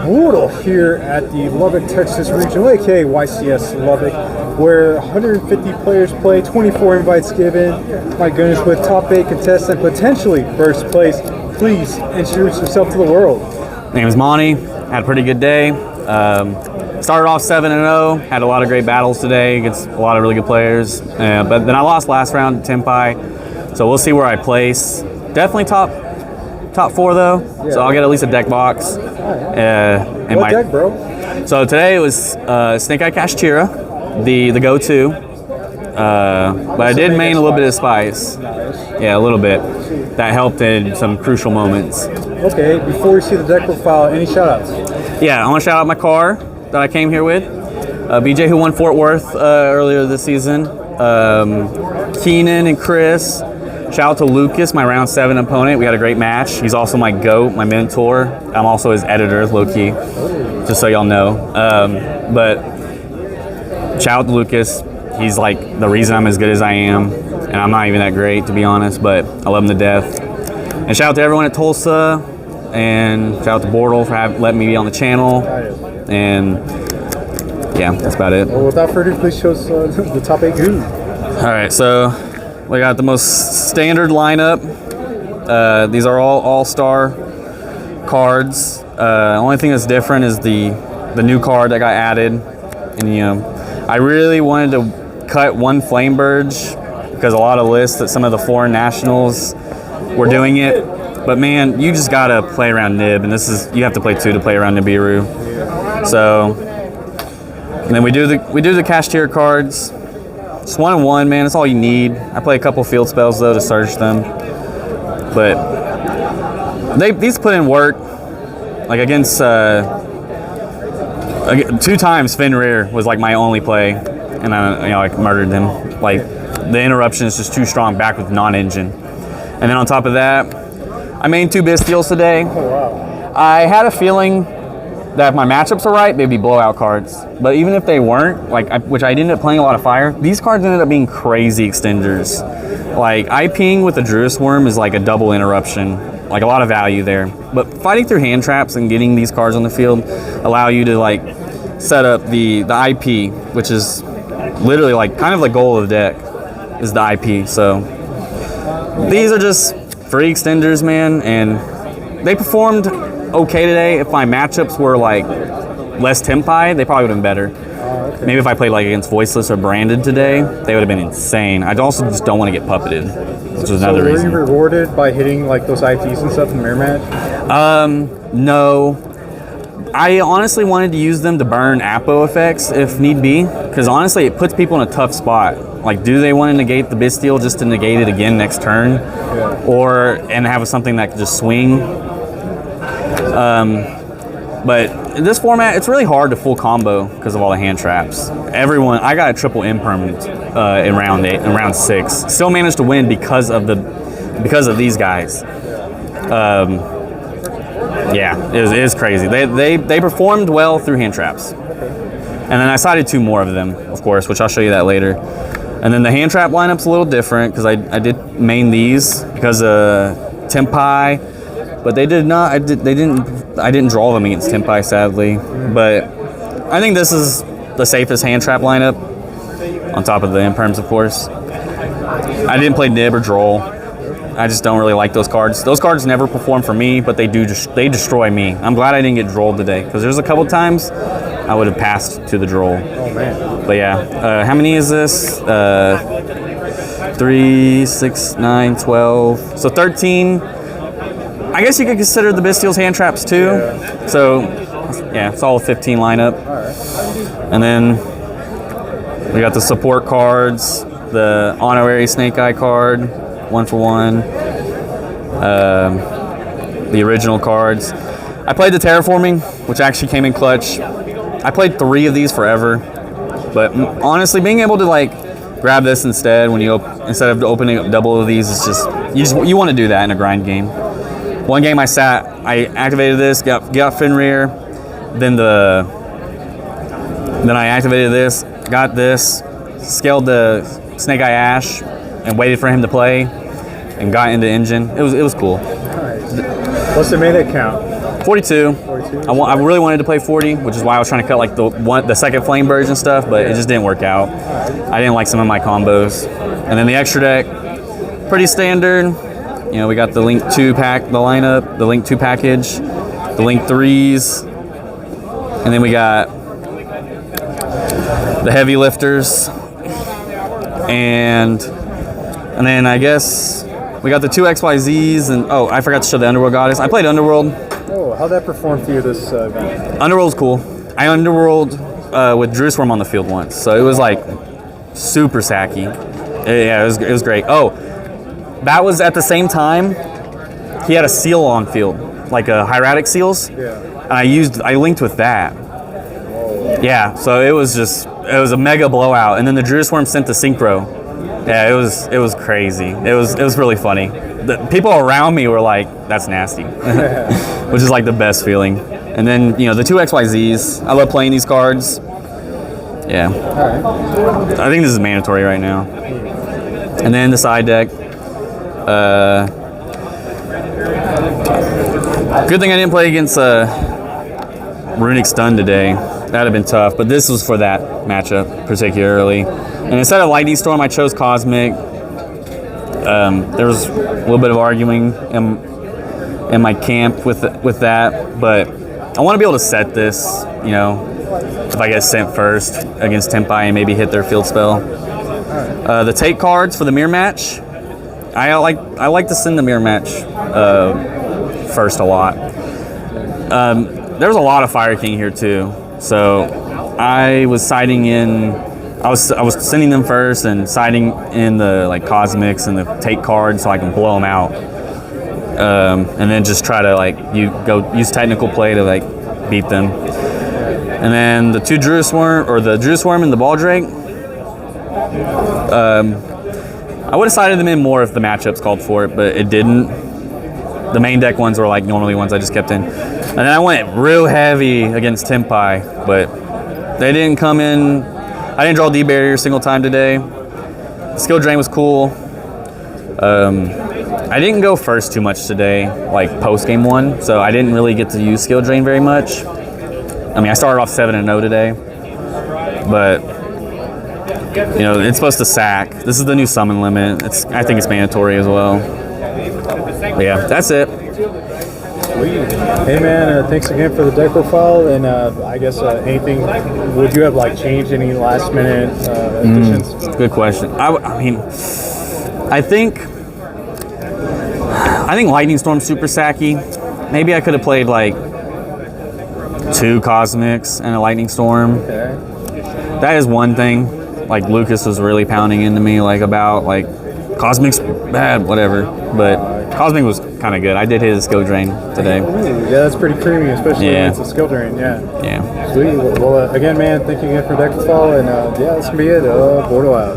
brutal here at the Lubbock, Texas Regional, aka YCS Lubbock, where 150 players play, 24 invites given. My goodness, with top 8 contestant, potentially first place. Please introduce yourself to the world. My name is Monny. Had a pretty good day. Started off 7-0. Had a lot of great battles today against a lot of really good players. But then I lost last round to Tempai. So we'll see where I place. Definitely top 4 though. Yeah. So I'll get at least a deck box. What deck, bro? So today it was Snake Eye Kashtira, the go-to. But I did main a little bit of Spice. Yeah, a little bit. That helped in some crucial moments. Okay, before we see the deck profile, any shout-outs? Yeah, I want to shout out my car that I came here with. BJ, who won Fort Worth earlier this season. Keenan and Chris. Shout out to Lucas, my round 7 opponent. We had a great match. He's also my GOAT, my mentor. I'm also his editor, low-key, just so y'all know. But shout out to Lucas. He's like the reason I'm as good as I am. And I'm not even that great, to be honest, but I love him to death. And shout out to everyone at Tulsa. And shout out to Bortle for letting me be on the channel. And yeah, that's about it. Well, without further ado, please show us the top 8 group. All right, so we got the most standard lineup. These are all all-star cards. Only thing that's different is the new card that got added. And I really wanted to cut one Flame Burge because a lot of lists that some of the foreign nationals were doing it. But man, you just gotta play around Nib, and you have to play 2 to play around Nibiru. So, and then we do the Kashtira cards. Just 1 and 1, man. That's all you need. I play a couple field spells though to search them. But these put in work. Like against 2 times Fenrir was like my only play, and I murdered them. Like the interruption is just too strong back with non-engine. And then on top of that, I mained 2 Bystials today. Oh, wow. I had a feeling that if my matchups are right, they'd be blowout cards. But even if they weren't, which I ended up playing a lot of fire, these cards ended up being crazy extenders. Like IPing with the Druid's Worm is like a double interruption, like a lot of value there. But fighting through hand traps and getting these cards on the field allow you to like set up the IP, which is literally like kind of the goal of the deck is the IP. So these are just free extenders, man, and they performed okay today. If my matchups were like less Tempai, they probably would have been better. Okay. Maybe if I played like against Voiceless or Branded today, they would have been insane. I also just don't want to get puppeted, which is another reason. Were you rewarded by hitting like those IPs and stuff in the mirror match? No. I honestly wanted to use them to burn Apo effects if need be, because honestly it puts people in a tough spot. Like, do they want to negate the Bystial just to negate it again next turn? Yeah. And have something that can just swing? But in this format, it's really hard to full combo because of all the hand traps. I got a triple impermanent in round 6. Still managed to win because of these guys. Yeah, it is crazy. They performed well through hand traps. And then I sided 2 more of them, of course, which I'll show you that later. And then the hand trap lineup's a little different because I did main these because of Tempai, but they did not. I didn't draw them against Tempai, sadly. But I think this is the safest hand trap lineup, on top of the imperms, of course. I didn't play Nib or Droll. I just don't really like those cards. Those cards never perform for me, but they destroy me. I'm glad I didn't get Drolled today because there's a couple times I would have passed to the Droll. Oh man. But yeah, how many is this? 3, 6, 9, 12. So 13. I guess you could consider the Bystials hand traps too. Yeah. So yeah, it's all 15 lineup. All right. And then we got the support cards, the honorary Snake Eye card, 1 for 1. The original cards. I played the terraforming, which actually came in clutch. I played 3 of these forever, but honestly, being able to like grab this instead instead of opening up double of these, it's just you want to do that in a grind game. One game I activated this, got Fenrir, then I activated this, got this, scaled the Snake Eye Ash, and waited for him to play, and got into engine. It was cool. Nice. What's the mana count? 42. 42. I really wanted to play 40, which is why I was trying to cut like the second flame birds and stuff, but it just didn't work out. I didn't like some of my combos. And then the extra deck, pretty standard. You know, we got the Link 2 pack, the lineup, the Link 2 package, the Link 3s, and then we got the heavy lifters, and then I guess we got the 2 XYZs, and oh, I forgot to show the Underworld Goddess. I played Underworld. Oh, how'd that perform for you this event? Underworld's cool. I Underworld with Drew Swarm on the field once, so it was like super sacky. Yeah, it was great. Oh, that was at the same time he had a seal on field, like a hieratic seals. Yeah. And I linked with that. Whoa. Yeah, so it was a mega blowout. And then the Drew Swarm sent the synchro. Yeah, it was crazy. It was really funny. The people around me were like, "That's nasty," which is like the best feeling. And then the 2 XYZs. I love playing these cards. Yeah. All right. I think this is mandatory right now. And then the side deck. Good thing I didn't play against Runic Stun today. That'd have been tough, but this was for that matchup particularly. And instead of Lightning Storm, I chose Cosmic. There was a little bit of arguing in my camp with that, but I want to be able to set this, if I get sent first against Tempai and maybe hit their field spell. The take cards for the mirror match, I like to send the mirror match first a lot. There's a lot of Fire King here too, so I was siding in. I was sending them first and siding in the Cosmics and the take cards so I can blow them out, and then just try to use technical play to beat them. And then the 2 Drew Swarm or the Drew Swarm and the Ball Drake. I would have sided them in more if the matchups called for it, but it didn't. The main deck ones were normally ones I just kept in. And then I went real heavy against Tempai, but they didn't come in. I didn't draw D-Barrier a single time today. Skill Drain was cool. I didn't go first too much today, post-game 1, so I didn't really get to use Skill Drain very much. I mean, I started off 7-0 today, but it's supposed to sack. This is the new summon limit. I think it's mandatory as well. But yeah, that's it. Hey man, thanks again for the deck profile, and I guess anything, would you have changed any last minute additions? Good question. I think Lightning Storm's super sacky. Maybe I could have played 2 Cosmics and a Lightning Storm. Okay. That is one thing. Lucas was really pounding into me about Cosmic's bad, whatever. But Cosmic was kind of good. I did his skill drain today. Ooh, yeah, that's pretty creamy, especially when it's a skill drain. Yeah. Yeah. Sweet. Well, again, man, thank you again for deck profile, and yeah, that's gonna be it. Bortle out.